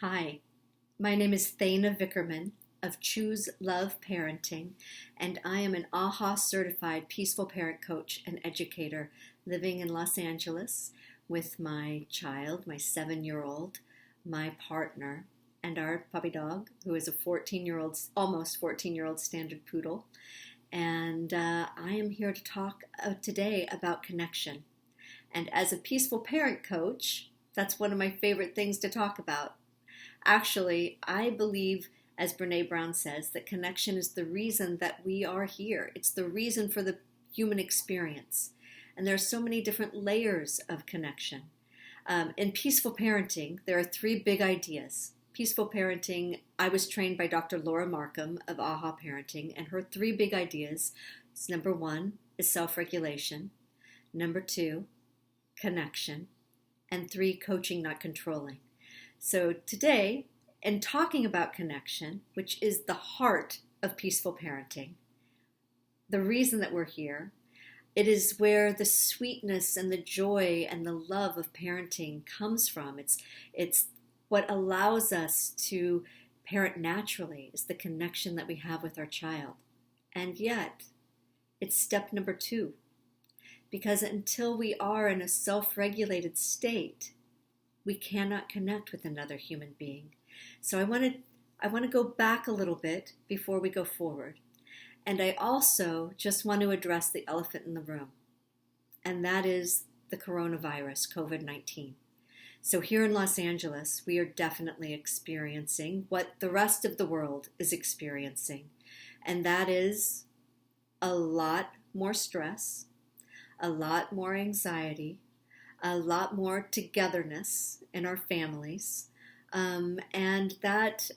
Hi, my name is Thana Vickerman of Choose Love Parenting, and I am an AHA certified peaceful parent coach and educator living in Los Angeles with my child, my 7-year-old, my partner, and our puppy dog, who is a 14-year-old, almost 14-year-old standard poodle. And I am here to talk today about connection. And as a peaceful parent coach, that's one of my favorite things to talk about. Actually, I believe, as Brene Brown says, that connection is the reason that we are here. It's the reason for the human experience. And there are so many different layers of connection. In peaceful parenting, there are three big ideas. Peaceful parenting, I was trained by Dr. Laura Markham of AHA Parenting, and her three big ideas is number one is self-regulation, number two, connection, and three, coaching, not controlling. So today, in talking about connection, which is the heart of peaceful parenting, the reason that we're here, it is where the sweetness and the joy and the love of parenting comes from. It's what allows us to parent naturally, is the connection that we have with our child. And yet, it's step number two, because until we are in a self-regulated state, we cannot connect with another human being. So I want to go back a little bit before we go forward. And I also just want to address the elephant in the room, and that is the coronavirus, COVID-19. So here in Los Angeles, we are definitely experiencing what the rest of the world is experiencing, and that is a lot more stress, a lot more anxiety, a lot more togetherness in our families. And that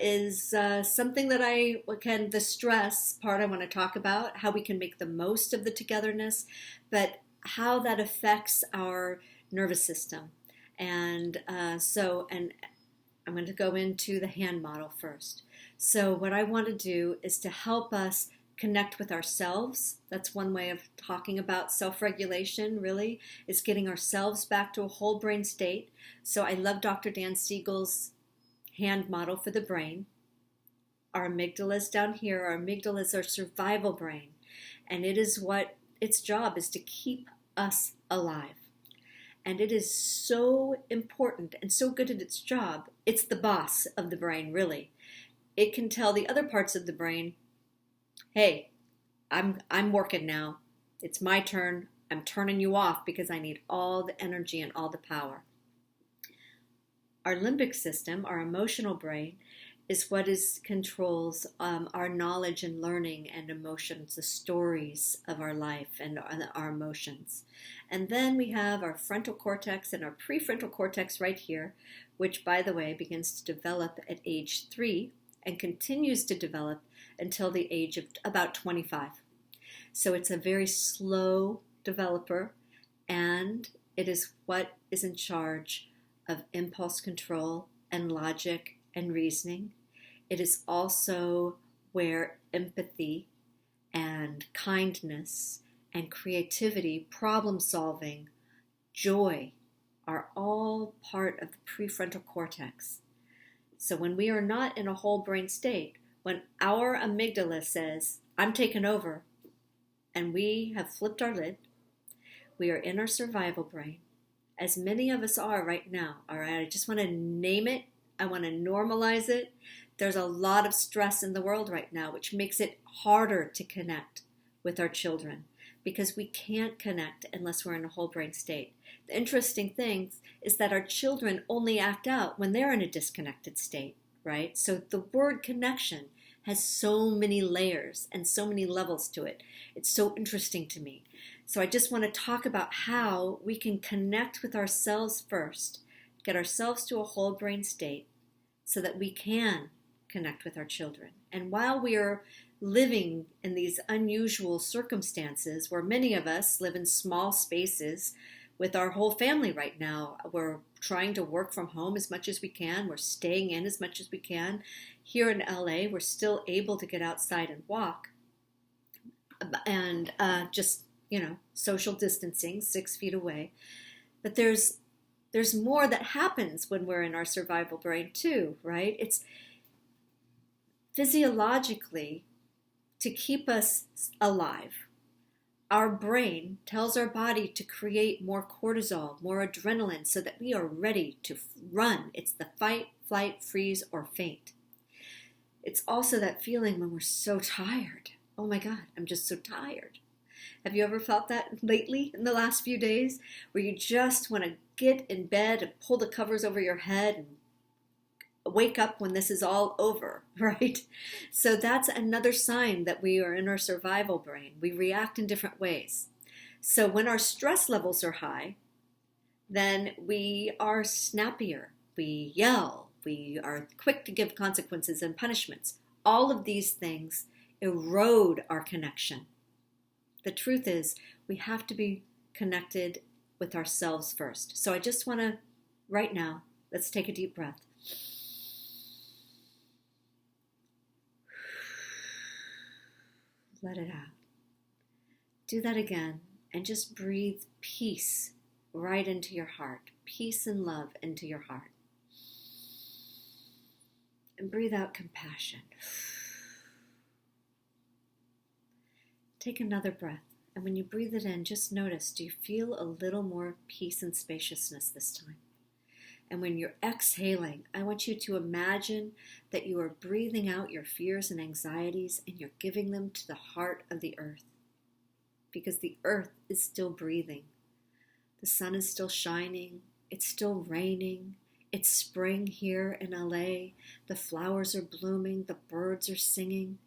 is something that the stress part I want to talk about, how we can make the most of the togetherness, but how that affects our nervous system. And and I'm going to go into the hand model first. So what I want to do is to help us connect with ourselves. That's one way of talking about self-regulation, really, is getting ourselves back to a whole brain state. So I love Dr. Dan Siegel's hand model for the brain. Our amygdala is down here. Our amygdala is our survival brain. And its job is to keep us alive. And it is so important and so good at its job. It's the boss of the brain, really. It can tell the other parts of the brain, hey, I'm working now. It's my turn. I'm turning you off because I need all the energy and all the power. Our limbic system, our emotional brain, is what controls our knowledge and learning and emotions, the stories of our life and our emotions. And then we have our frontal cortex and our prefrontal cortex right here, which, by the way, begins to develop at age 3 and continues to develop until the age of about 25. So it's a very slow developer, and it is what is in charge of impulse control and logic and reasoning. It is also where empathy and kindness and creativity, problem solving, joy are all part of the prefrontal cortex. So when we are not in a whole brain state, when our amygdala says, I'm taking over, and we have flipped our lid, we are in our survival brain, as many of us are right now. All right, I just want to name it. I want to normalize it. There's a lot of stress in the world right now, which makes it harder to connect with our children because we can't connect unless we're in a whole brain state. The interesting thing is that our children only act out when they're in a disconnected state, right? So the word connection has so many layers and so many levels to it. It's so interesting to me. So I just want to talk about how we can connect with ourselves first, get ourselves to a whole brain state so that we can connect with our children. And while we are living in these unusual circumstances where many of us live in small spaces with our whole family right now, we're trying to work from home as much as we can. We're staying in as much as we can. Here in LA, we're still able to get outside and walk. And social distancing, 6 feet away. But there's there's more that happens when we're in our survival brain too, right? It's physiologically to keep us alive. Our brain tells our body to create more cortisol, more adrenaline, so that we are ready to run. It's the fight, flight, freeze, or faint. It's also that feeling when we're so tired. Oh my God, I'm just so tired. Have you ever felt that lately in the last few days, where you just want to get in bed and pull the covers over your head and wake up when this is all over, right? So that's another sign that we are in our survival brain. We react in different ways. So when our stress levels are high, then we are snappier. We yell. We are quick to give consequences and punishments. All of these things erode our connection. The truth is, we have to be connected with ourselves first. So I just want to, right now, let's take a deep breath. Let it out. Do that again and just breathe peace right into your heart. Peace and love into your heart. And breathe out compassion. Take another breath. And when you breathe it in, just notice, do you feel a little more peace and spaciousness this time? And when you're exhaling, I want you to imagine that you are breathing out your fears and anxieties and you're giving them to the heart of the earth. Because the earth is still breathing. The sun is still shining. It's still raining. It's spring here in LA. The flowers are blooming. The birds are singing.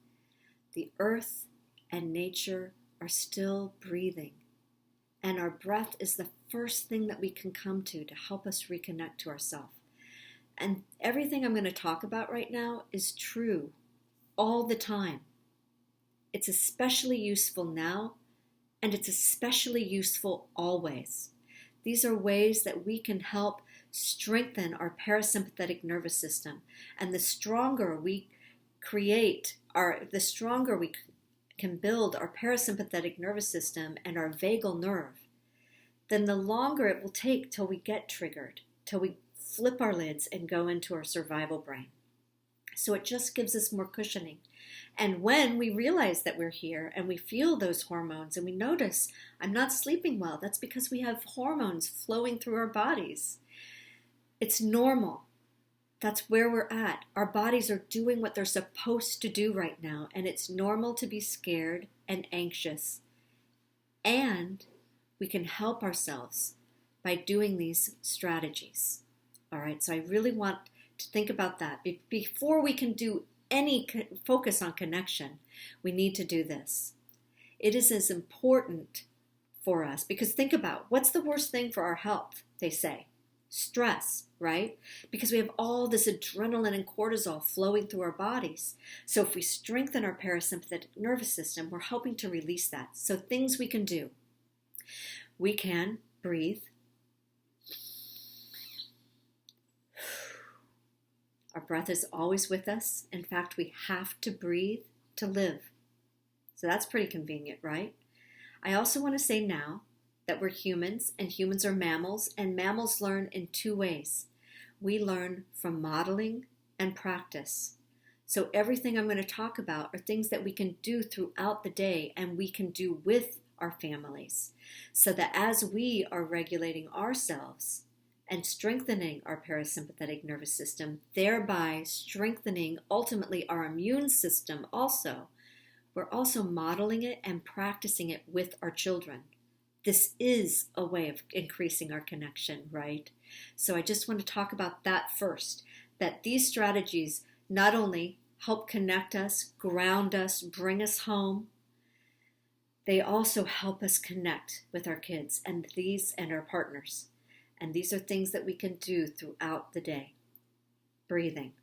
The earth and nature are still breathing. And our breath is the first thing that we can come to help us reconnect to ourselves. And everything I'm going to talk about right now is true all the time. It's especially useful now, and it's especially useful always. These are ways that we can help strengthen our parasympathetic nervous system. And the stronger we the stronger we can build our parasympathetic nervous system and our vagal nerve, then the longer it will take till we get triggered, till we flip our lids and go into our survival brain. So it just gives us more cushioning. And when we realize that we're here and we feel those hormones and we notice, I'm not sleeping well, that's because we have hormones flowing through our bodies. It's normal. That's where we're at. Our bodies are doing what they're supposed to do right now, and it's normal to be scared and anxious. And we can help ourselves by doing these strategies. All right, so I really want to think about that. Before we can do any focus on connection, we need to do this. It is as important for us, because think about, what's the worst thing for our health, they say? Stress, right? Because we have all this adrenaline and cortisol flowing through our bodies. So if we strengthen our parasympathetic nervous system, we're helping to release that. So things we can do. We can breathe. Our breath is always with us. In fact, we have to breathe to live. So that's pretty convenient, right? I also want to say now that we're humans, and humans are mammals, and mammals learn in two ways. We learn from modeling and practice. So everything I'm going to talk about are things that we can do throughout the day, and we can do with our families, so that as we are regulating ourselves and strengthening our parasympathetic nervous system, thereby strengthening ultimately our immune system also, we're also modeling it and practicing it with our children. This is a way of increasing our connection, right? So I just want to talk about that first, that these strategies not only help connect us, ground us, bring us home, they also help us connect with our kids and our partners. And these are things that we can do throughout the day. Breathing.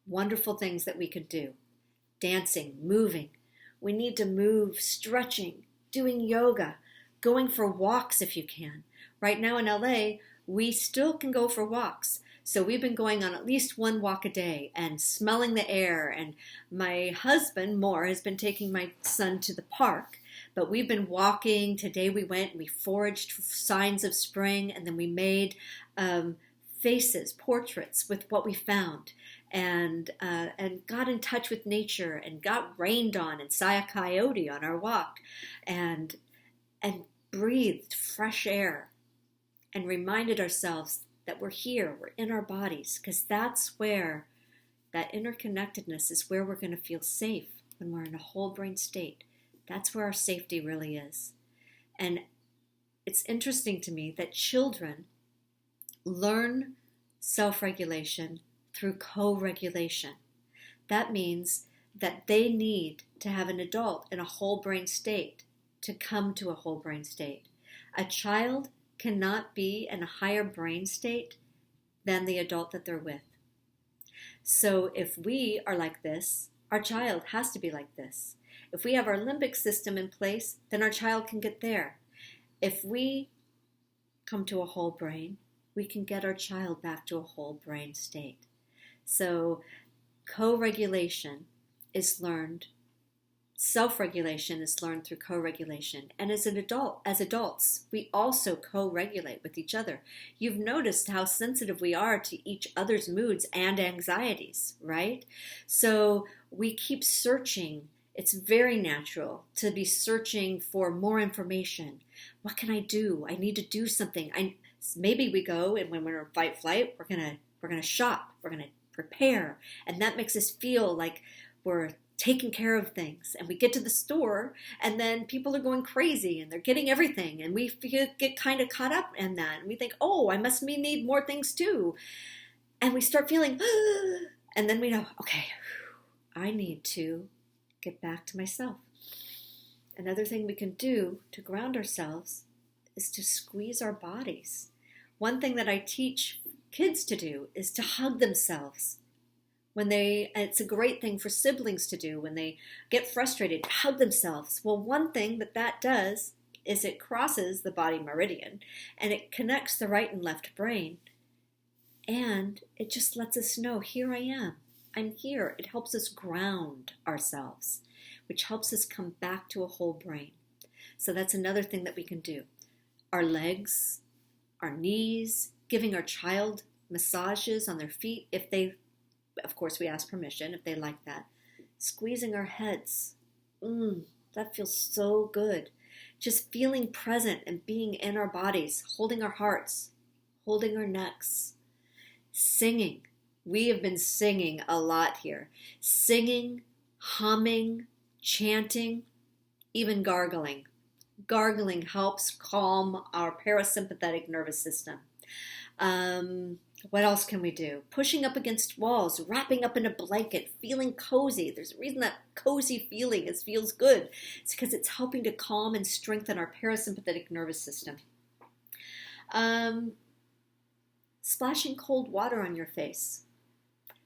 Wonderful things that we can do. Dancing, moving. We need to move, stretching, doing yoga, going for walks if you can. Right now in LA, we still can go for walks. So we've been going on at least one walk a day and smelling the air. And my husband, Moore, has been taking my son to the park. But we've been walking. Today we went and we foraged signs of spring, and then we made faces, portraits with what we found, and got in touch with nature, and got rained on and saw a coyote on our walk, and breathed fresh air, and reminded ourselves that we're here, we're in our bodies, because that's where that interconnectedness is, where we're going to feel safe when we're in a whole brain state. That's where our safety really is. And it's interesting to me that children learn self-regulation through co-regulation. That means that they need to have an adult in a whole brain state to come to a whole brain state. A child cannot be in a higher brain state than the adult that they're with. So if we are like this, our child has to be like this. If we have our limbic system in place, then our child can get there. If we come to a whole brain, we can get our child back to a whole brain state. So co-regulation is learned. Self-regulation is learned through co-regulation. And as adults, we also co-regulate with each other. You've noticed how sensitive we are to each other's moods and anxieties, right? So we keep searching. It's very natural to be searching for more information. What can I do? I need to do something. Maybe we go, and when we're in fight flight, we're gonna shop. We're gonna prepare, and that makes us feel like we're taking care of things. And we get to the store, and then people are going crazy, and they're getting everything, and we get kind of caught up in that, and we think, oh, I must need more things too, and we start feeling, and then we know, okay, I need to get back to myself. Another thing we can do to ground ourselves is to squeeze our bodies. One thing that I teach kids to do is to hug themselves. It's a great thing for siblings to do when they get frustrated, to hug themselves. Well, one thing that does is it crosses the body meridian, and it connects the right and left brain, and it just lets us know, here I am. I'm here. It helps us ground ourselves, which helps us come back to a whole brain. So that's another thing that we can do. Our legs, our knees, giving our child massages on their feet, if they, of course we ask permission, if they like that. Squeezing our heads, that feels so good. Just feeling present and being in our bodies, holding our hearts, holding our necks. Singing. We have been singing a lot here. Singing, humming, chanting, even gargling. Gargling helps calm our parasympathetic nervous system. What else can we do? Pushing up against walls, wrapping up in a blanket, feeling cozy. There's a reason that cozy feeling feels good. It's because it's helping to calm and strengthen our parasympathetic nervous system. Splashing cold water on your face.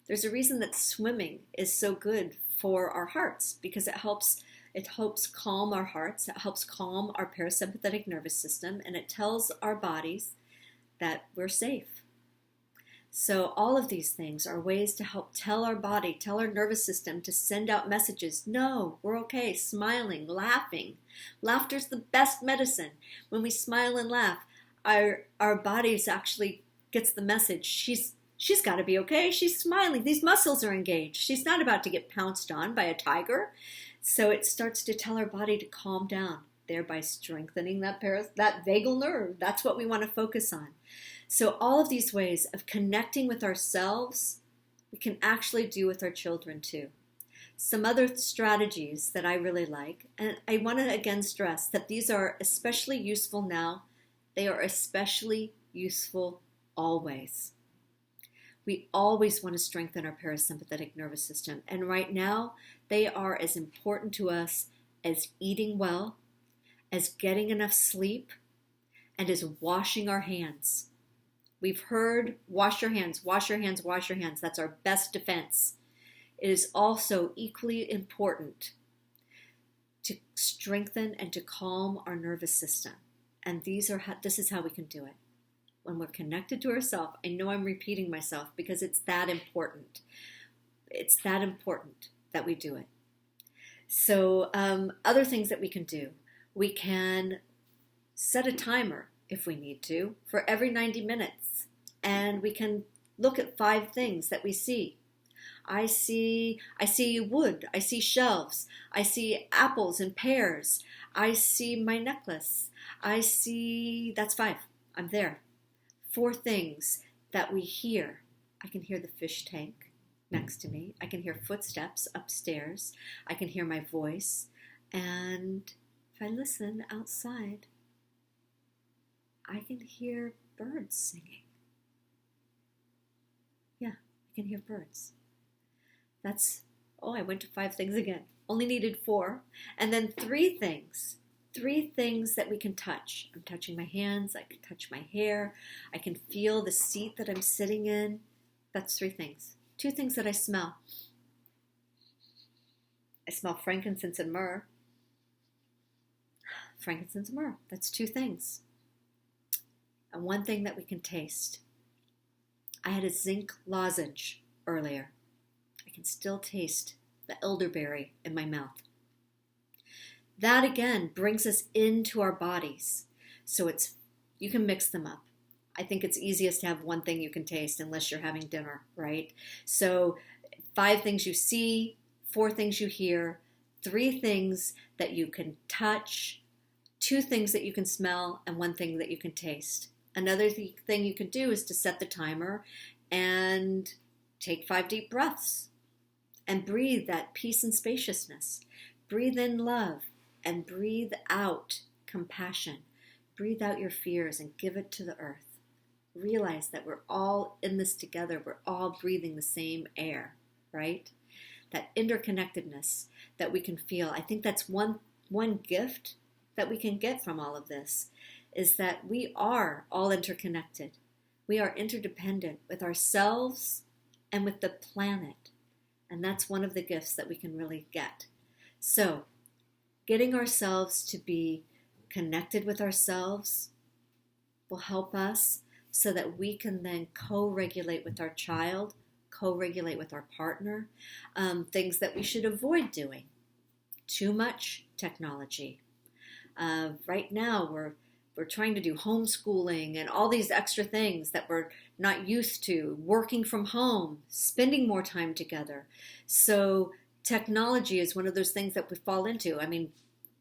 There's a reason that swimming is so good for our hearts, because it helps calm our hearts, it helps calm our parasympathetic nervous system, and it tells our bodies that we're safe. So all of these things are ways to help tell our body, tell our nervous system to send out messages. No, we're okay. Smiling, laughing. Laughter's the best medicine. When we smile and laugh, our bodies actually gets the message. She's got to be okay. She's smiling. These muscles are engaged. She's not about to get pounced on by a tiger. So it starts to tell our body to calm down, thereby strengthening that vagal nerve. That's what we want to focus on. So all of these ways of connecting with ourselves, we can actually do with our children too. Some other strategies that I really like, and I want to again stress that these are especially useful now. They are especially useful always. We always want to strengthen our parasympathetic nervous system. And right now, they are as important to us as eating well, as getting enough sleep, and as washing our hands. We've heard, wash your hands, wash your hands, wash your hands. That's our best defense. It is also equally important to strengthen and to calm our nervous system. And this is how we can do it. When we're connected to ourselves, I know I'm repeating myself because it's that important. It's that important that we do it. So other things that we can do. We can set a timer if we need to for every 90 minutes. And we can look at 5 things that we see. I see wood, I see shelves, I see apples and pears, I see my necklace, that's 5, I'm there. 4 things that we hear. I can hear the fish tank next to me, I can hear footsteps upstairs, I can hear my voice, and if I listen outside, I can hear birds singing. Yeah, I can hear birds. I went to 5 things again. Only needed 4. And then 3 things. 3 things that we can touch. I'm touching my hands. I can touch my hair. I can feel the seat that I'm sitting in. That's 3 things. 2 things that I smell. I smell frankincense and myrrh. Frankincense and myrrh. That's 2 things. And 1 thing that we can taste. I had a zinc lozenge earlier. I can still taste the elderberry in my mouth. That again brings us into our bodies. So you can mix them up. I think it's easiest to have 1 thing you can taste unless you're having dinner, right? So 5 things you see, 4 things you hear, 3 things that you can touch, 2 things that you can smell, and 1 thing that you can taste. Another thing you can do is to set the timer and take 5 deep breaths. And breathe that peace and spaciousness. Breathe in love and breathe out compassion. Breathe out your fears and give it to the earth. Realize that we're all in this together. We're all breathing the same air, right? That interconnectedness that we can feel. I think that's one gift that we can get from all of this is that we are all interconnected. We are interdependent with ourselves and with the planet. And that's one of the gifts that we can really get. So, getting ourselves to be connected with ourselves will help us so that we can then co-regulate with our child, co-regulate with our partner, things that we should avoid doing. Too much technology. Right now, we're trying to do homeschooling and all these extra things that we're not used to, working from home, spending more time together. So technology is one of those things that we fall into. I mean,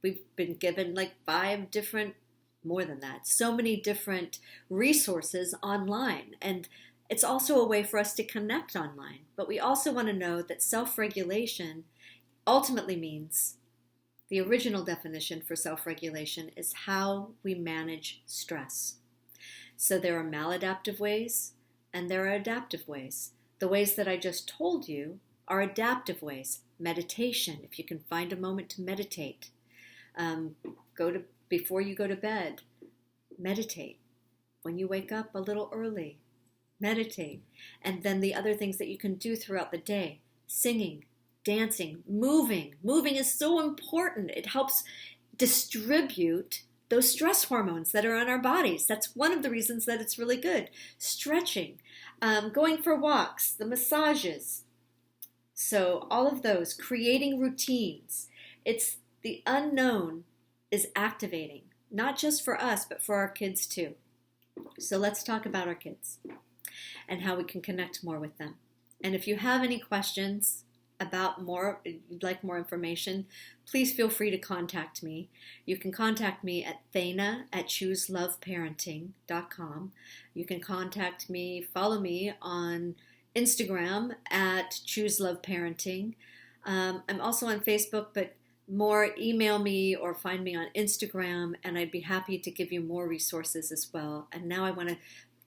we've been given like 5 different, more than that, so many different resources online. And it's also a way for us to connect online. But we also want to know that self-regulation ultimately means the original definition for self-regulation is how we manage stress. So there are maladaptive ways and there are adaptive ways. The ways that I just told you are adaptive ways. Meditation, if you can find a moment to meditate. Before you go to bed, meditate. When you wake up a little early, meditate. And then the other things that you can do throughout the day, singing, dancing, moving. Moving is so important. It helps distribute those stress hormones that are on our bodies. That's one of the reasons that it's really good. Stretching, going for walks, the massages. So all of those, creating routines. It's the unknown is activating, not just for us, but for our kids too. So let's talk about our kids and how we can connect more with them. And if you have any questions about you'd like more information, please feel free to contact me. You can contact me at thana@chooseloveparenting.com. You can contact me, follow me on Instagram at chooseloveparenting. I'm also on Facebook, but more email me or find me on Instagram, and I'd be happy to give you more resources as well. And now I want to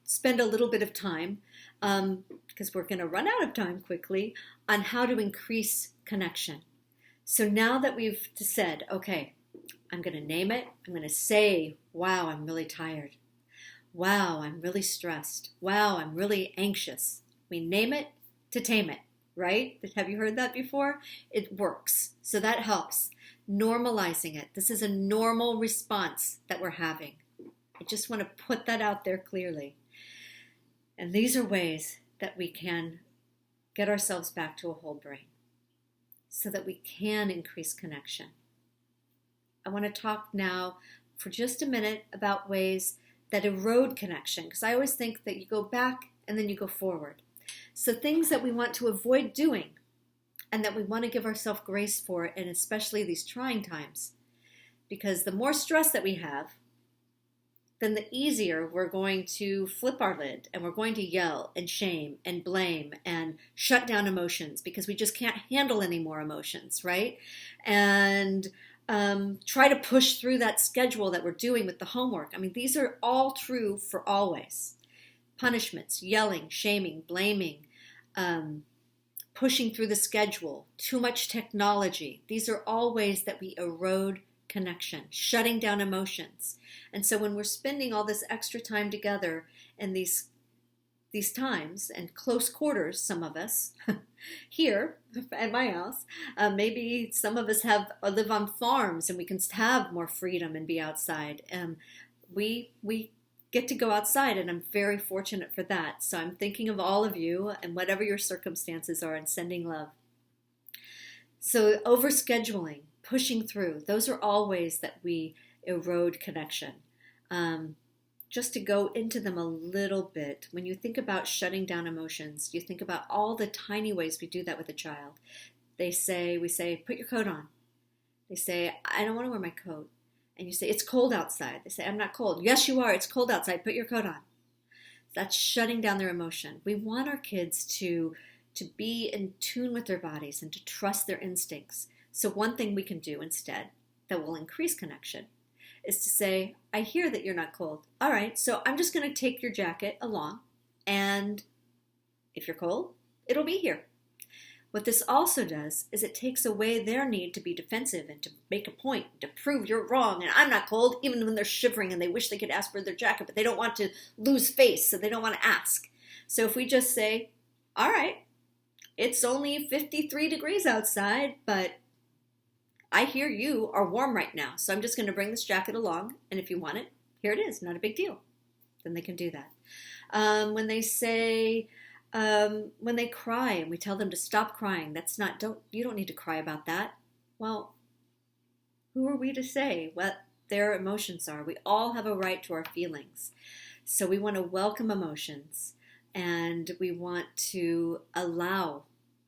spend a little bit of time, because we're going to run out of time quickly, on how to increase connection. So now that we've said, okay, I'm going to name it. I'm going to say, wow, I'm really tired. Wow, I'm really stressed. Wow, I'm really anxious. We name it to tame it, right? Have you heard that before? It works. So that helps. Normalizing it. This is a normal response that we're having. I just want to put that out there clearly. And these are ways that we can get ourselves back to a whole brain so that we can increase connection. I want to talk now for just a minute about ways that erode connection, because I always think that you go back and then you go forward. So things that we want to avoid doing and that we want to give ourselves grace for, and especially these trying times, because the more stress that we have, then the easier we're going to flip our lid and we're going to yell and shame and blame and shut down emotions because we just can't handle any more emotions, right? And try to push through that schedule that we're doing with the homework. I mean, these are all true for always. Punishments, yelling, shaming, blaming, pushing through the schedule, too much technology. These are all ways that we erode connection, shutting down emotions. And so when we're spending all this extra time together in these times and close quarters, some of us here at my house, maybe some of us live on farms and we can have more freedom and be outside. We get to go outside, and I'm very fortunate for that. So I'm thinking of all of you and whatever your circumstances are and sending love. So overscheduling, pushing through, those are all ways that we erode connection. Just to go into them a little bit, when you think about shutting down emotions, you think about all the tiny ways we do that with a child. We say, put your coat on. They say, I don't want to wear my coat. And you say, it's cold outside. They say, I'm not cold. Yes, you are. It's cold outside. Put your coat on. That's shutting down their emotion. We want our kids to be in tune with their bodies and to trust their instincts. So one thing we can do instead that will increase connection is to say, I hear that you're not cold. All right, so I'm just going to take your jacket along, and if you're cold, it'll be here. What this also does is it takes away their need to be defensive and to make a point, to prove you're wrong and I'm not cold, even when they're shivering and they wish they could ask for their jacket, but they don't want to lose face, so they don't want to ask. So if we just say, all right, it's only 53 degrees outside, but I hear you are warm right now, so I'm just going to bring this jacket along, and if you want it, here it is, not a big deal. Then they can do that. When they cry and we tell them to stop crying, you don't need to cry about that. Well, who are we to say what their emotions are? We all have a right to our feelings. So we want to welcome emotions, and we want to allow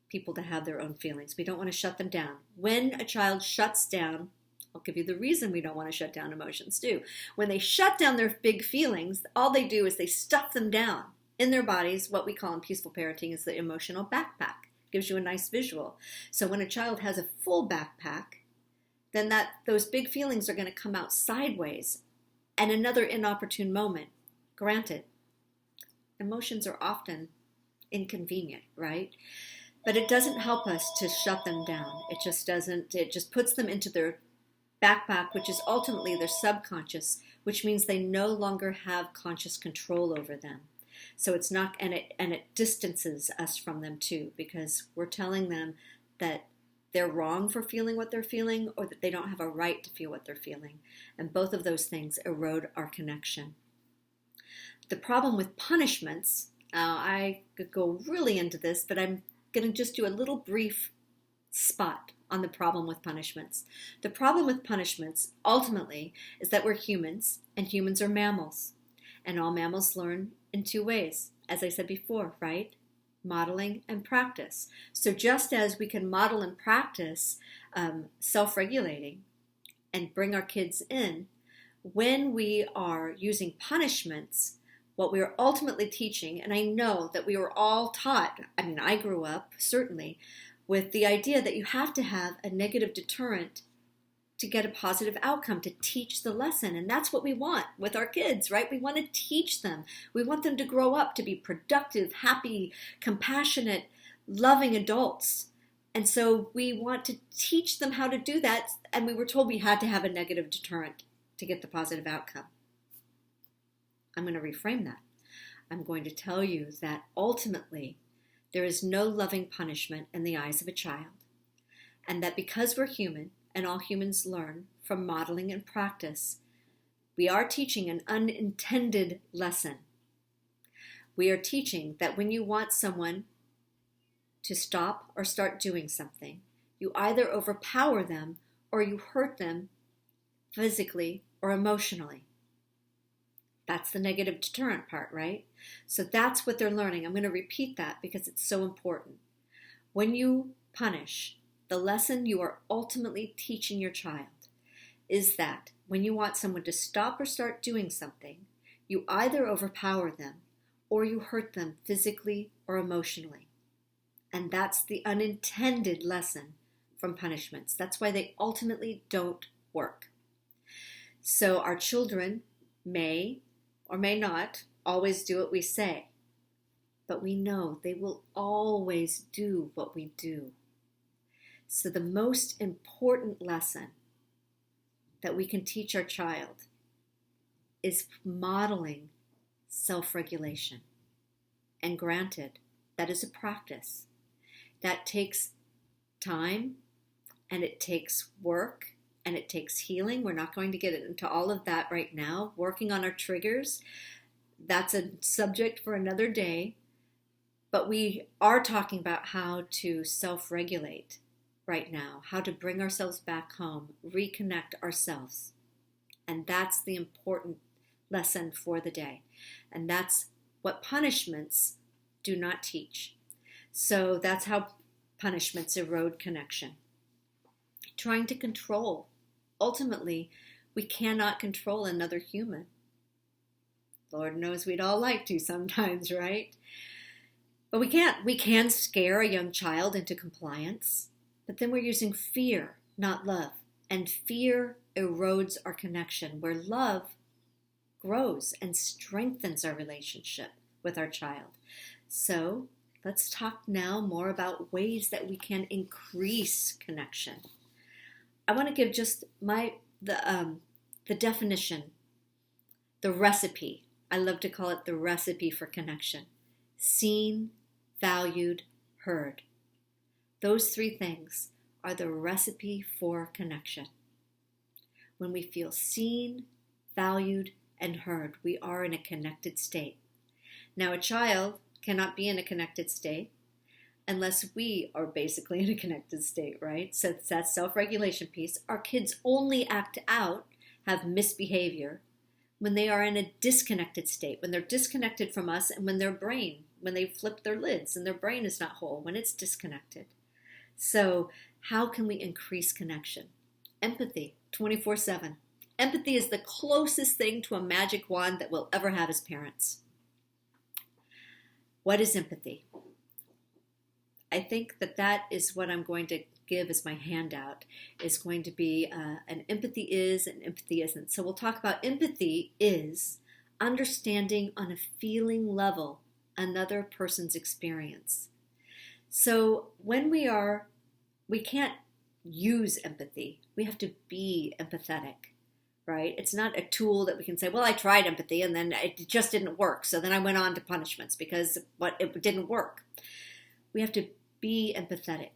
people to have their own feelings. We don't want to shut them down. When a child shuts down, I'll give you the reason we don't want to shut down emotions too. When they shut down their big feelings, all they do is they stuff them down in their bodies. What we call in peaceful parenting is the emotional backpack. Gives you a nice visual. So when a child has a full backpack, then those big feelings are going to come out sideways at another inopportune moment. Granted, emotions are often inconvenient, right? But it doesn't help us to shut them down. It just puts them into their backpack, which is ultimately their subconscious, which means they no longer have conscious control over them. So it's not, and it distances us from them too, because we're telling them that they're wrong for feeling what they're feeling, or that they don't have a right to feel what they're feeling. And both of those things erode our connection. The problem with punishments, I could go really into this, but I'm going to just do a little brief spot on the problem with punishments. The problem with punishments, ultimately, is that we're humans, and humans are mammals. And all mammals learn in two ways, as I said before, right? Modeling and practice. So just as we can model and practice self-regulating and bring our kids in, when we are using punishments, what we are ultimately teaching, and I know that we were all taught, I grew up, certainly, with the idea that you have to have a negative deterrent to get a positive outcome, to teach the lesson. And that's what we want with our kids, right? We want to teach them. We want them to grow up to be productive, happy, compassionate, loving adults. And so we want to teach them how to do that. And we were told we had to have a negative deterrent to get the positive outcome. I'm going to reframe that. I'm going to tell you that ultimately there is no loving punishment in the eyes of a child. And that because we're human, and all humans learn from modeling and practice, we are teaching an unintended lesson. We are teaching that when you want someone to stop or start doing something, you either overpower them or you hurt them physically, or emotionally. That's the negative deterrent part, right? So that's what they're learning. I'm going to repeat that because it's so important. When you punish, the lesson you are ultimately teaching your child is that when you want someone to stop or start doing something, you either overpower them or you hurt them physically or emotionally. And that's the unintended lesson from punishments. That's why they ultimately don't work. So our children may or may not always do what we say, but we know they will always do what we do. So the most important lesson that we can teach our child is modeling self-regulation. And granted, that is a practice. That takes time, and it takes work, and it takes healing. We're not going to get into all of that right now. Working on our triggers, that's a subject for another day. But we are talking about how to self-regulate right now, how to bring ourselves back home, reconnect ourselves. And that's the important lesson for the day. And that's what punishments do not teach. So that's how punishments erode connection. Trying to control. Ultimately, we cannot control another human. Lord knows we'd all like to sometimes, right? But we can't. We can scare a young child into compliance, but then we're using fear, not love. And fear erodes our connection, where love grows and strengthens our relationship with our child. So let's talk now more about ways that we can increase connection. I want to give just the definition, the recipe. I love to call it the recipe for connection. Seen, valued, heard. Those three things are the recipe for connection. When we feel seen, valued, and heard, we are in a connected state. Now, a child cannot be in a connected state unless we are basically in a connected state, right? So it's that self-regulation piece. Our kids only act out, have misbehavior, when they are in a disconnected state, when they're disconnected from us, and when they flip their lids and their brain is not whole, when it's disconnected. So how can we increase connection? Empathy, 24/7. Empathy is the closest thing to a magic wand that we'll ever have as parents. What is empathy? I think that is what I'm going to give as my handout, is going to be an empathy is and empathy isn't. So we'll talk about empathy is understanding on a feeling level another person's experience. So when we can't use empathy. We have to be empathetic, right? It's not a tool that we can say, well, I tried empathy and then it just didn't work. So then I went on to punishments because it didn't work. We have to be empathetic.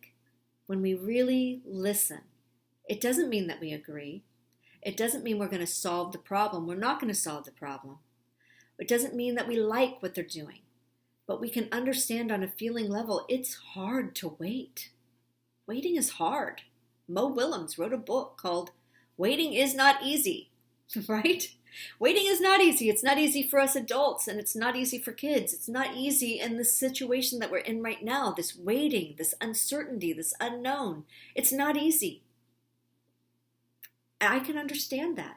When we really listen, it doesn't mean that we agree. It doesn't mean we're going to solve the problem. We're not going to solve the problem. It doesn't mean that we like what they're doing. But we can understand on a feeling level, it's hard to wait. Waiting is hard. Mo Willems wrote a book called Waiting is Not Easy, right? Waiting is not easy. It's not easy for us adults, and it's not easy for kids. It's not easy in the situation that we're in right now, this waiting, this uncertainty, this unknown. It's not easy. I can understand that.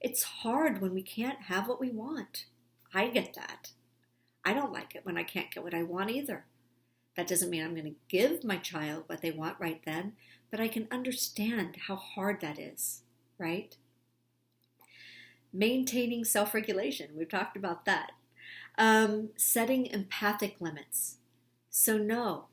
It's hard when we can't have what we want. I get that. I don't like it when I can't get what I want either. That doesn't mean I'm going to give my child what they want right then, but I can understand how hard that is, right? Maintaining self-regulation. We've talked about that. Setting empathic limits. So no,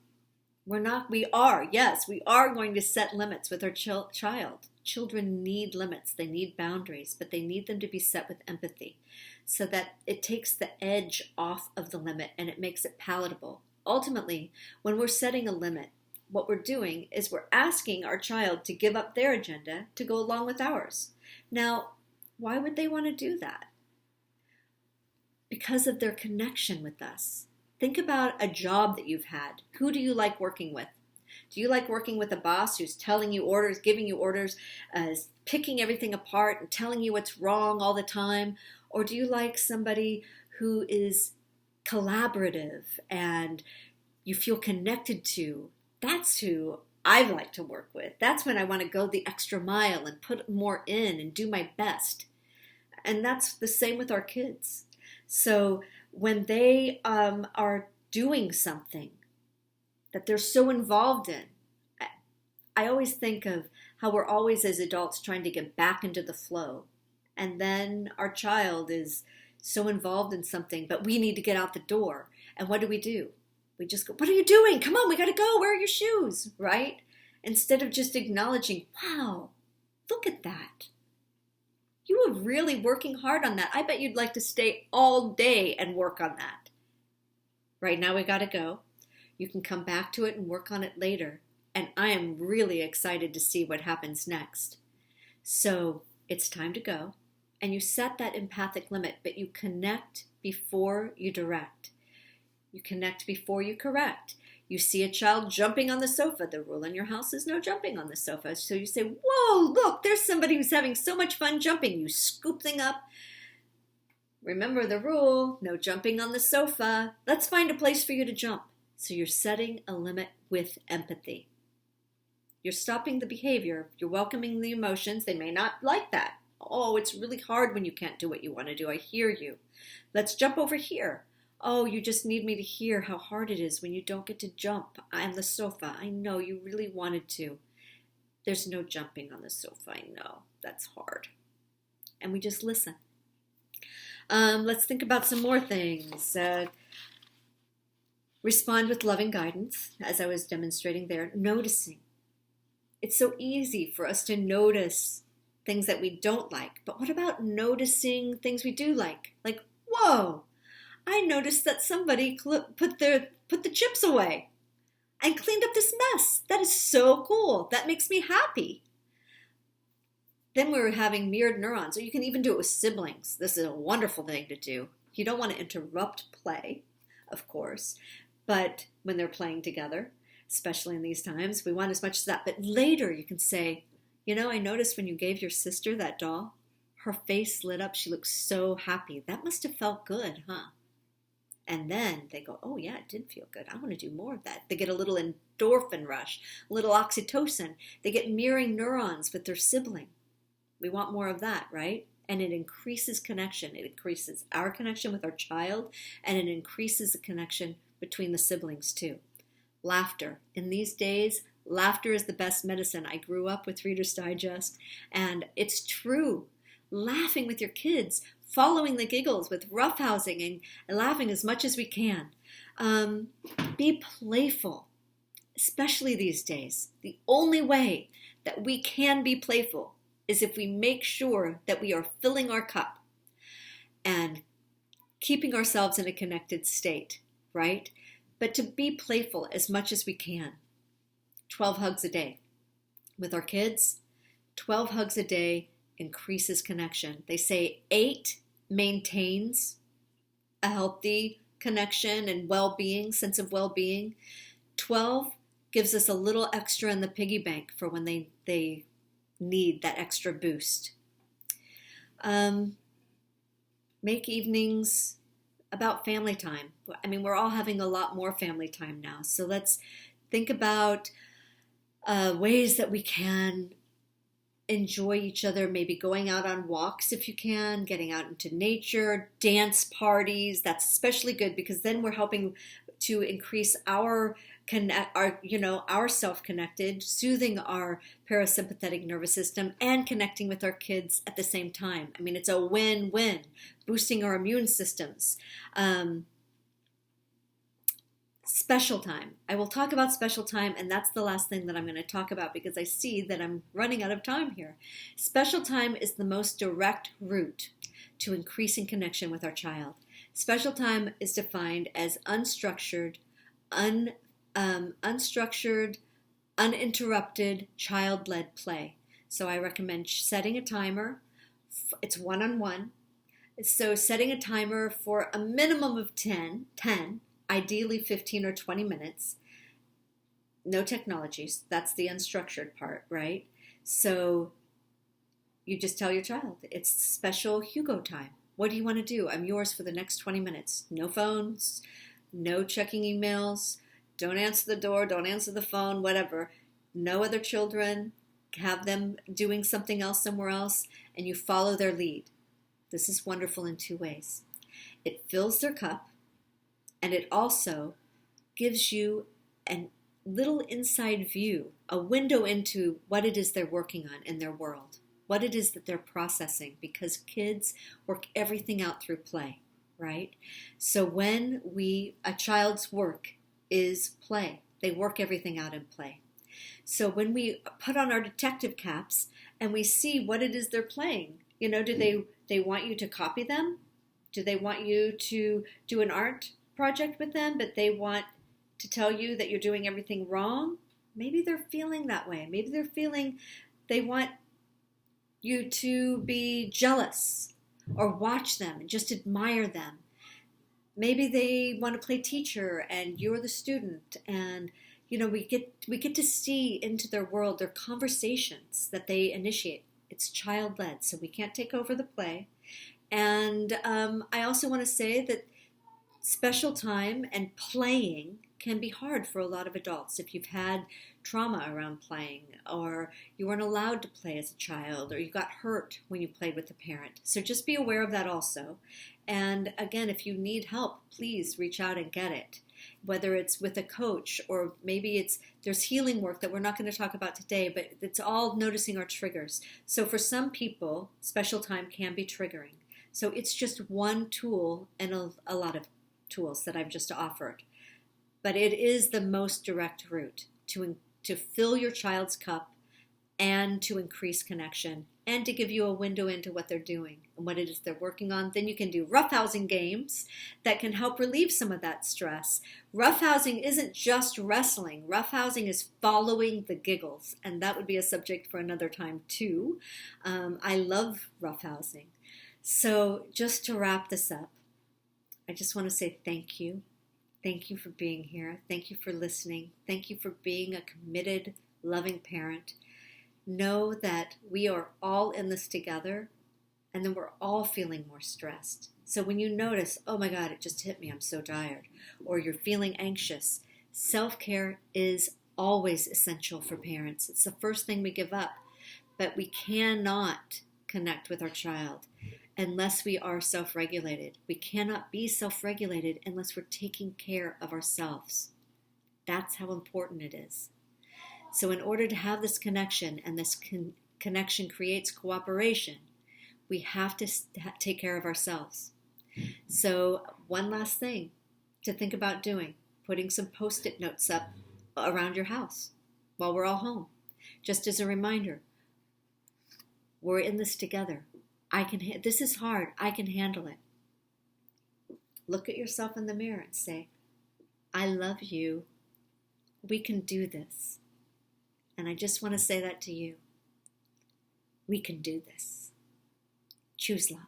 we are going to set limits with our child. Children need limits. They need boundaries, but they need them to be set with empathy so that it takes the edge off of the limit and it makes it palatable. Ultimately, when we're setting a limit, what we're doing is we're asking our child to give up their agenda to go along with ours. Now, why would they want to do that? Because of their connection with us. Think about a job that you've had. Who do you like working with? Do you like working with a boss who's telling you orders, giving you orders, picking everything apart and telling you what's wrong all the time? Or do you like somebody who is collaborative and you feel connected to? That's who I like to work with. That's when I want to go the extra mile and put more in and do my best. And that's the same with our kids. So when they are doing something that they're so involved in, I always think of how we're always as adults trying to get back into the flow. And then our child is so involved in something, but we need to get out the door. And what do? We just go, what are you doing? Come on, we got to go. Where are your shoes? Right? Instead of just acknowledging, wow, look at that. You were really working hard on that. I bet you'd like to stay all day and work on that. Right now we got to go. You can come back to it and work on it later. And I am really excited to see what happens next. So it's time to go. And you set that empathic limit, but you connect before you direct. You connect before you correct. You see a child jumping on the sofa. The rule in your house is no jumping on the sofa. So you say, whoa, look, there's somebody who's having so much fun jumping. You scoop thing up. Remember the rule, no jumping on the sofa. Let's find a place for you to jump. So you're setting a limit with empathy. You're stopping the behavior. You're welcoming the emotions. They may not like that. Oh, it's really hard when you can't do what you want to do. I hear you. Let's jump over here. Oh, you just need me to hear how hard it is when you don't get to jump on the sofa. I know you really wanted to. There's no jumping on the sofa. I know. That's hard. And we just listen. Let's think about some more things. Respond with loving guidance, as I was demonstrating there. Noticing. It's so easy for us to notice things that we don't like. But what about noticing things we do like? Like, whoa, I noticed that somebody put the chips away and cleaned up this mess. That is so cool. That makes me happy. Then we're having mirrored neurons. Or you can even do it with siblings. This is a wonderful thing to do. You don't want to interrupt play, of course. But when they're playing together, especially in these times, we want as much as that. But later you can say, you know, I noticed when you gave your sister that doll, her face lit up. She looked so happy. That must have felt good, huh? And then they go, oh yeah, it did feel good. I want to do more of that. They get a little endorphin rush, a little oxytocin. They get mirroring neurons with their sibling. We want more of that, right? And it increases connection. It increases our connection with our child, and it increases the connection between the siblings too. Laughter. In these days, laughter is the best medicine. I grew up with Reader's Digest, and it's true. Laughing with your kids, following the giggles with roughhousing and laughing as much as we can. Be playful, especially these days. The only way that we can be playful is if we make sure that we are filling our cup and keeping ourselves in a connected state, right? But to be playful as much as we can. 12 hugs a day. With our kids, 12 hugs a day increases connection. They say 8 maintains a healthy connection and well-being, sense of well-being. 12 gives us a little extra in the piggy bank for when they need that extra boost. Make evenings about family time. I mean, we're all having a lot more family time now. So let's think about ways that we can enjoy each other, maybe going out on walks if you can, getting out into nature, dance parties. That's especially good because then we're helping to increase our self-connected, soothing our parasympathetic nervous system and connecting with our kids at the same time. I mean, it's a win-win, boosting our immune systems. Special time. I will talk about special time, and that's the last thing that I'm going to talk about because I see that I'm running out of time here. Special time is the most direct route to increasing connection with our child. Special time is defined as unstructured, uninterrupted, child-led play. So I recommend setting a timer. It's one-on-one. So setting a timer for a minimum of 10, ideally 15 or 20 minutes. no technologies. That's the unstructured part, right? So you just tell your child it's special Hugo time. What do you want to do? I'm yours for the next 20 minutes. No phones, no checking emails, don't answer the door, don't answer the phone, whatever. No other children. Have them doing something else somewhere else, and you follow their lead. This is wonderful in two ways. It fills their cup, and it also gives you a little inside view, a window into what it is they're working on in their world, what it is that they're processing, because kids work everything out through play, right? So when a child's work is play, they work everything out in play. So when we put on our detective caps and we see what it is they're playing, do they want you to copy them? Do they want you to do an art project with them, but they want to tell you that you're doing everything wrong? Maybe they're feeling that way. Maybe they're feeling they want you to be jealous or watch them and just admire them. Maybe they want to play teacher and you're the student, and we get to see into their world, their conversations that they initiate. It's child-led, so we can't take over the play. And I also want to say that special time and playing can be hard for a lot of adults. If you've had trauma around playing, or you weren't allowed to play as a child, or you got hurt when you played with a parent. So just be aware of that also. And again, if you need help, please reach out and get it. Whether it's with a coach, or maybe there's healing work that we're not going to talk about today, but it's all noticing our triggers. So for some people, special time can be triggering. So it's just one tool and a lot of tools that I've just offered. But it is the most direct route to fill your child's cup and to increase connection and to give you a window into what they're doing and what it is they're working on. Then you can do roughhousing games that can help relieve some of that stress. Roughhousing isn't just wrestling. Roughhousing is following the giggles, and that would be a subject for another time too. I love roughhousing. So just to wrap this up, I just want to say thank you. Thank you for being here. Thank you for listening. Thank you for being a committed, loving parent. Know that we are all in this together, and then we're all feeling more stressed. So when you notice, oh my God, it just hit me, I'm so tired, or you're feeling anxious, self-care is always essential for parents. It's the first thing we give up, but we cannot connect with our child unless we are self-regulated. We cannot be self-regulated unless we're taking care of ourselves. That's how important it is. So in order to have this connection, and this connection creates cooperation, we have to take care of ourselves. So one last thing to think about doing, putting some Post-it notes up around your house while we're all home. Just as a reminder, we're in this together. This is hard. I can handle it. Look at yourself in the mirror and say, I love you. We can do this. And I just want to say that to you. We can do this. Choose love.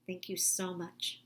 Thank you so much.